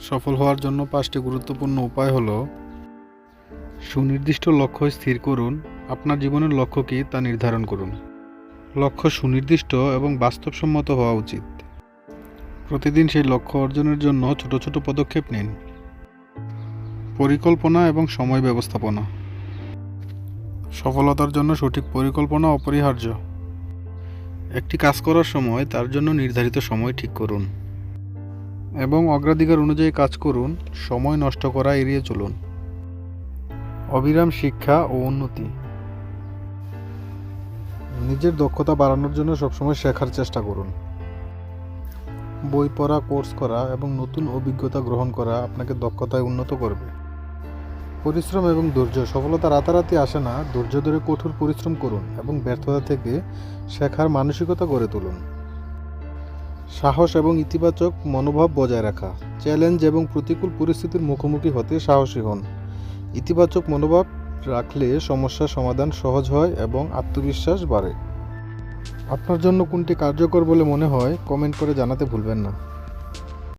সফল হওয়ার জন্য 5টি গুরুত্বপূর্ণ উপায় হলো: সুনির্দিষ্ট লক্ষ্য স্থির করুন। আপনার জীবনের লক্ষ্য কী তা নির্ধারণ করুন। লক্ষ্য সুনির্দিষ্ট এবং বাস্তবসম্মত হওয়া উচিত। প্রতিদিন সেই লক্ষ্য অর্জনের জন্য ছোট ছোট পদক্ষেপ নিন। পরিকল্পনা এবং সময় ব্যবস্থাপনা। সফলতার জন্য সঠিক পরিকল্পনা অপরিহার্য। একটি কাজ করার সময় তার জন্য নির্ধারিত সময় ঠিক করুন এবং অগ্রাধিকার অনুযায়ী কাজ করুন। সময় নষ্ট করা এড়িয়ে চলুন। অবিরাম শিক্ষা ও উন্নতি। নিজের দক্ষতা বাড়ানোর জন্য সবসময় শেখার চেষ্টা করুন। বই পড়া, কোর্স করা এবং নতুন অভিজ্ঞতা গ্রহণ করা আপনাকে দক্ষতায় উন্নত করবে। পরিশ্রম এবং ধৈর্য। সফলতা রাতারাতি আসে না। ধৈর্য ধরে কঠোর পরিশ্রম করুন এবং ব্যর্থতা থেকে শেখার মানসিকতা গড়ে তুলুন। সাহস এবং ইতিবাচক মনোভাব বজায় রাখা। চ্যালেঞ্জ এবং প্রতিকূল পরিস্থিতির মুখোমুখি হতে সাহসী হন। ইতিবাচক মনোভাব রাখলে সমস্যার সমাধান সহজ হয় এবং আত্মবিশ্বাস বাড়ে। আপনার জন্য কোনটি কার্যকর বলে মনে হয় কমেন্ট করে জানাতে ভুলবেন না।